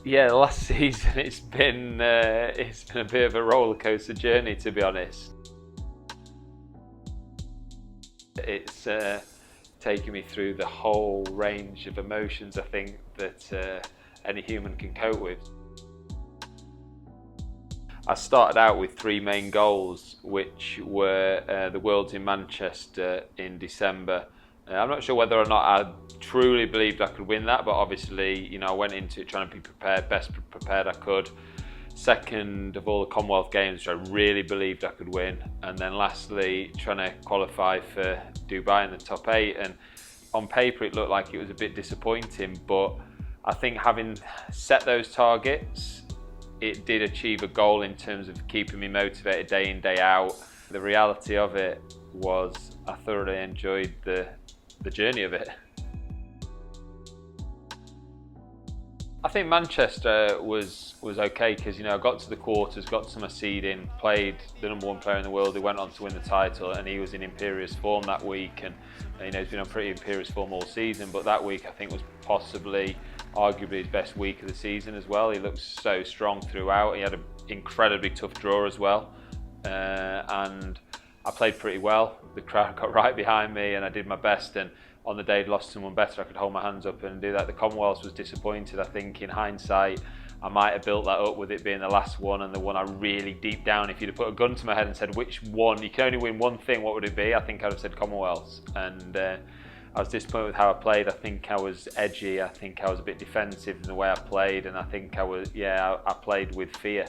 Yeah, last season it's been a bit of a roller coaster journey, to be honest. It's taken me through the whole range of emotions I think that any human can cope with. I started out with three main goals, which were the Worlds in Manchester in December. I'm not sure whether or not I truly believed I could win that, but obviously, I went into it trying to be prepared, best prepared I could. Second of all, the Commonwealth Games, which I really believed I could win. And then lastly, trying to qualify for Dubai in the top 8. And on paper, it looked like it was a bit disappointing, but I think having set those targets, it did achieve a goal in terms of keeping me motivated day in, day out. The reality of it was I thoroughly enjoyed the journey of it. I think Manchester was okay because I got to the quarters, got to my seeding, played the #1 player in the world who went on to win the title, and he was in imperious form that week, and he's been on pretty imperious form all season, but that week I think was possibly arguably his best week of the season as well. He looked so strong throughout. He had an incredibly tough draw as well, and I played pretty well. The crowd got right behind me and I did my best, and on the day I'd lost someone better I could hold my hands up and do that. The Commonwealth was disappointed. I think in hindsight I might have built that up with it being the last one, and the one I really deep down, if you'd have put a gun to my head and said which one, you can only win one thing, what would it be? I think I'd have said Commonwealth. And I was disappointed with how I played. I think I was edgy, I think I was a bit defensive in the way I played, and I think I played with fear.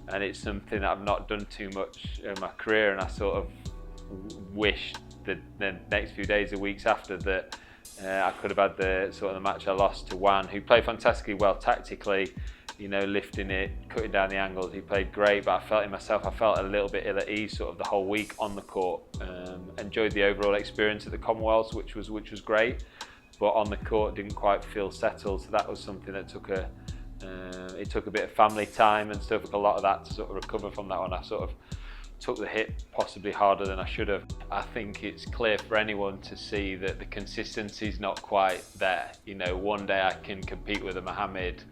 And it's something that I've not done too much in my career, and I sort of wish that the next few days or weeks after that I could have had the match I lost to Wan, who played fantastically well tactically, lifting it, cutting down the angles. He played great, but I felt a little bit ill at ease sort of the whole week on the court. Enjoyed the overall experience at the Commonwealth, which was great, but on the court didn't quite feel settled. So that was something that took a bit of family time and stuff, a lot of that to sort of recover from that one. I sort of took the hit possibly harder than I should have. I think it's clear for anyone to see that the consistency is not quite there. One day I can compete with a Mohammed,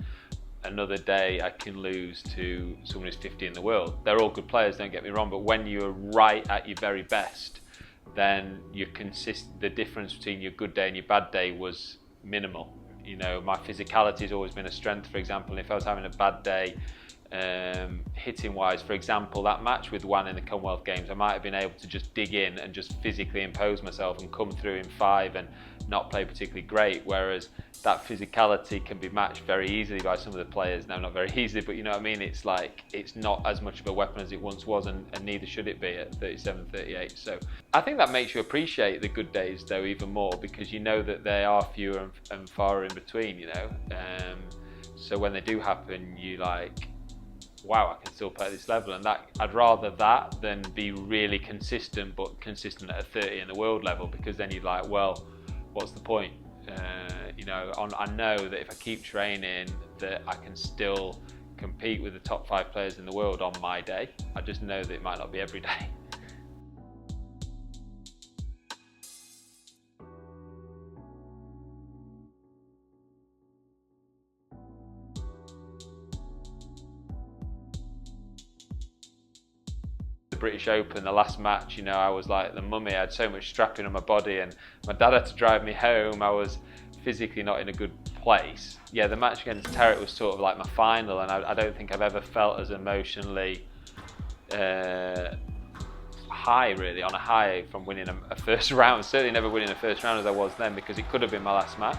another day I can lose to someone who's 50 in the world. They're all good players, don't get me wrong, but when you're right at your very best, then the difference between your good day and your bad day was minimal. My physicality has always been a strength, for example. If I was having a bad day, hitting wise, for example, that match with Wan in the Commonwealth Games, I might have been able to just dig in and just physically impose myself and come through in 5 and not play particularly great, whereas that physicality can be matched very easily by some of the players. Now, not very easily, but you know what I mean? It's like, it's not as much of a weapon as it once was, and neither should it be at 37, 38. So I think that makes you appreciate the good days though even more, because you know that they are fewer and far in between, so when they do happen, you like, wow, I can still play at this level, and that I'd rather that than be really consistent, but consistent at a 30 in the world level, because then you're like, well, what's the point? I know that if I keep training, that I can still compete with the top 5 players in the world on my day. I just know that it might not be every day. The British Open, the last match, I was like the mummy. I had so much strapping on my body, and my dad had to drive me home. I was physically not in a good place. Yeah, the match against Tarek was sort of like my final, and I don't think I've ever felt as emotionally high, really, on a high from winning a first round. Certainly never winning a first round as I was then, because it could have been my last match.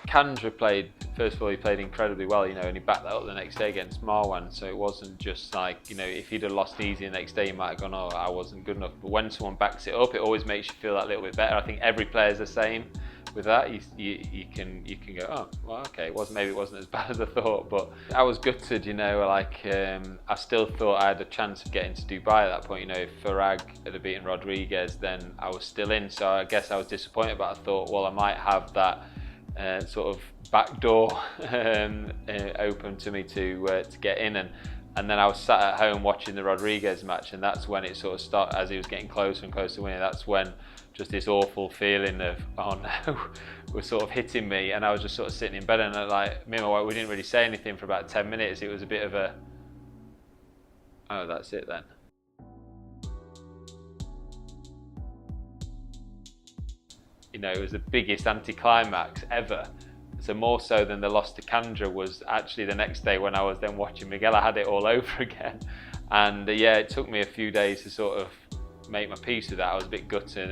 Kandra played, first of all, he played incredibly well, and he backed that up the next day against Marwan, so it wasn't just like, if he'd have lost easy the next day, he might have gone, oh, I wasn't good enough. But when someone backs it up, it always makes you feel that little bit better. I think every player's the same with that. You can go, oh, well, okay, maybe it wasn't as bad as I thought, but I was gutted, I still thought I had a chance of getting to Dubai at that point. If Farag had beaten Rodriguez, then I was still in, so I guess I was disappointed, but I thought, well, I might have that sort of back door open to me to get in, and And then I was sat at home watching the Rodriguez match, and that's when it sort of started, as he was getting closer and closer to winning, that's when just this awful feeling of, oh no, was sort of hitting me. And I was just sort of sitting in bed, and like, me and my wife, we didn't really say anything for about 10 minutes. It was a bit of a, oh, that's it then. You know, it was the biggest anticlimax ever. So more so than the loss to Kandra was actually the next day when I was then watching Miguel. I had it all over again. And yeah, it took me a few days to sort of make my peace with that. I was a bit gutted,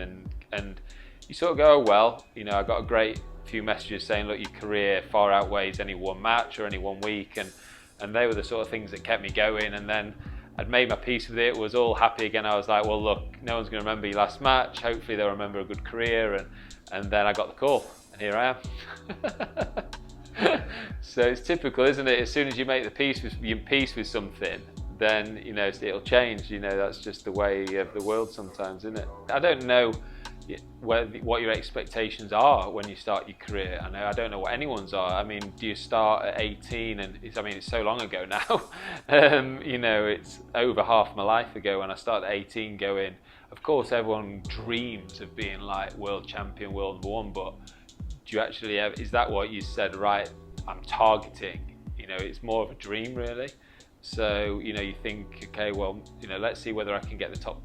and you sort of go, oh well, you know, I got a great few messages saying, look, your career far outweighs any one match or any one week, and they were the sort of things that kept me going. And then I'd made my peace with it, was all happy again. I was like, well look, no one's going to remember your last match, hopefully they'll remember a good career. And then I got the call, and here I am. So it's typical, isn't it? As soon as you make the peace with something, then, you know, it'll change. You know, that's just the way of the world sometimes, isn't it? I don't know what your expectations are when you start your career. I don't know what anyone's are. I mean, do you start at 18? And it's so long ago now. You know, it's over half my life ago when I started at 18 going, of course everyone dreams of being like world champion, world number one, but do you actually have, is that what you said, right, I'm targeting? You know, it's more of a dream really. So, you know, you think, okay, well, you know, let's see whether I can get the top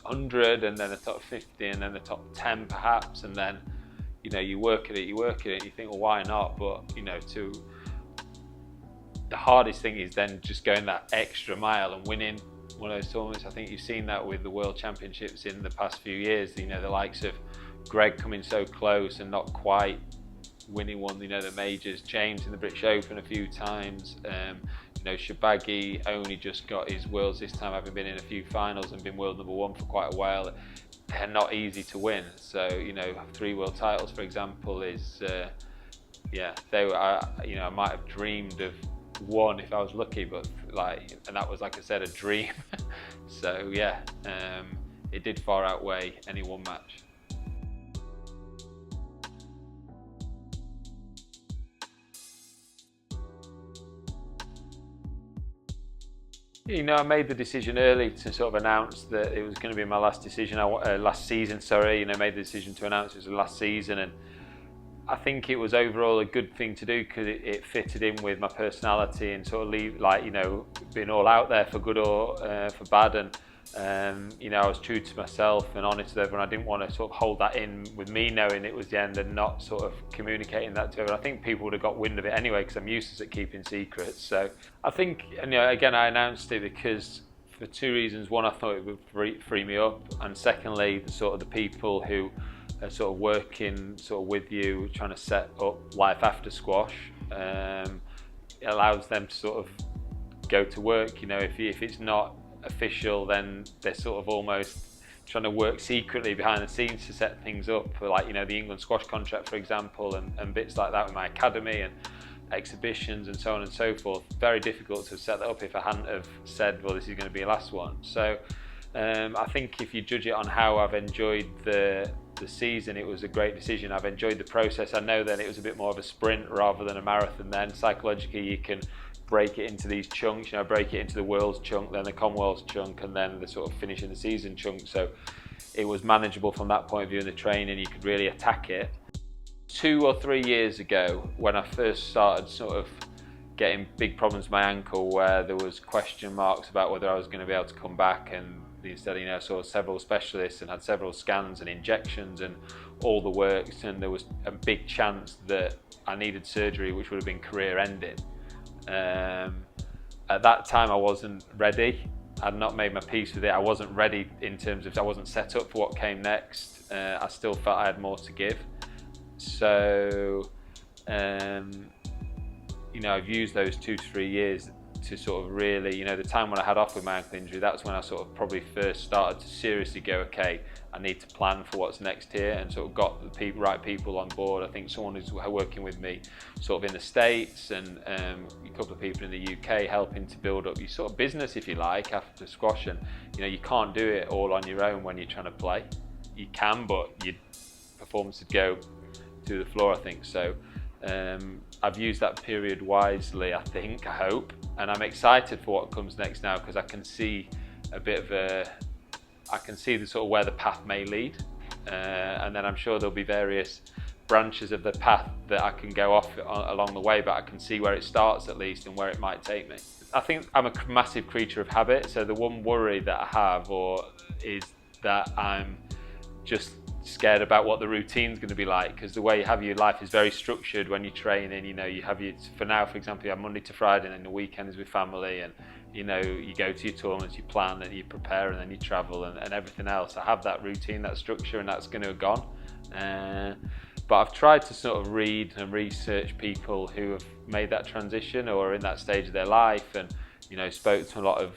100 and then the top 50 and then the top 10 perhaps, and then, you know, you work at it, you think, well, why not? But, you know, the hardest thing is then just going that extra mile and winning one of those tournaments. I think you've seen that with the World Championships in the past few years, you know, the likes of Greg coming so close and not quite winning one, you know, the majors, James in the British Open a few times, you know, Shabaghi only just got his Worlds this time, having been in a few finals and been world number one for quite a while. They're not easy to win. So, you know, 3 world titles, for example, is, yeah, they were, you know, I might have dreamed of one if I was lucky, but like, and that was, like I said, a dream. So yeah, it did far outweigh any one match. You know, I made the decision early to sort of announce that it was going to be my last decision, last season, sorry. You know, made the decision to announce it was the last season, and I think it was overall a good thing to do because it fitted in with my personality and sort of leave, like, you know, being all out there for good or for bad. And, you know, I was true to myself and honest with everyone. I didn't want to sort of hold that in with me knowing it was the end and not sort of communicating that to everyone. I think people would have got wind of it anyway because I'm useless at keeping secrets. So I think, you know, again, I announced it because for 2 reasons. One, I thought it would free me up, and secondly, the people who are sort of working sort of with you, trying to set up life after squash, it allows them to sort of go to work. You know, if it's not official, then they're sort of almost trying to work secretly behind the scenes to set things up, for, like, you know, the England squash contract, for example, and bits like that with my academy and exhibitions and so on and so forth. Very difficult to set that up if I hadn't have said, well, this is going to be your last one. So I think if you judge it on how I've enjoyed the season, it was a great decision. I've enjoyed the process. I know that it was a bit more of a sprint rather than a marathon. Then psychologically you can break it into these chunks, you know, break it into the Worlds chunk, then the Commonwealth chunk, and then the sort of finishing the season chunk. So it was manageable from that point of view in the training. You could really attack it. 2 or 3 years ago, when I first started sort of getting big problems with my ankle, where there was question marks about whether I was going to be able to come back, and instead, you know, I saw several specialists and had several scans and injections and all the works, and there was a big chance that I needed surgery, which would have been career ending. At that time, I wasn't ready. I'd not made my peace with it. I wasn't ready in terms of, I wasn't set up for what came next. I still felt I had more to give. So, you know, I've used those 2 to 3 years to sort of really, you know, the time when I had off with my ankle injury, that's when I sort of probably first started to seriously go, okay, I need to plan for what's next here, and sort of got the right people on board. I think someone who's working with me sort of in the States, and a couple of people in the UK helping to build up your sort of business, if you like, after squash. And, you know, you can't do it all on your own when you're trying to play. You can, but your performance would go through the floor, I think. So I I've used that period wisely, I think, I hope, and I'm excited for what comes next now, because I can see a bit of I can see the sort of where the path may lead, and then I'm sure there'll be various branches of the path that I can go off along the way, but I can see where it starts at least and where it might take me. I think I'm a massive creature of habit, so the one worry that I have is that I'm just scared about what the routine's going to be like, because the way you have your life is very structured when you're training. You know, you have your, for now, for example, you have Monday to Friday, and then the weekends with family, and you know, you go to your tournaments, you plan and you prepare, and then you travel, and everything else. I have that routine, that structure, and that's going to have gone. But I've tried to sort of read and research people who have made that transition or are in that stage of their life, and you know, spoke to a lot of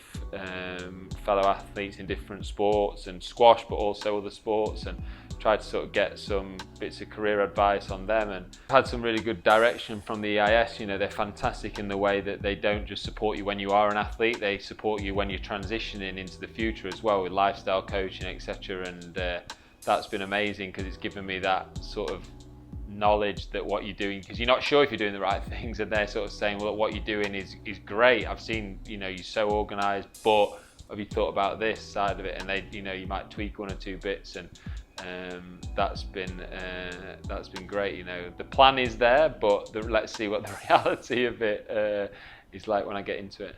fellow athletes in different sports and squash, but also other sports, and tried to sort of get some bits of career advice on them, and had some really good direction from the EIS. You know, they're fantastic in the way that they don't just support you when you are an athlete, they support you when you're transitioning into the future as well, with lifestyle coaching, etc. And that's been amazing, because it's given me that sort of knowledge that what you're doing, because you're not sure if you're doing the right things, and they're sort of saying, well, what you're doing is great, I've seen, you know, you're so organised, but have you thought about this side of it? And they, you know, you might tweak one or two bits, and that's been great. You know, the plan is there, but let's see what the reality of it is like when I get into it.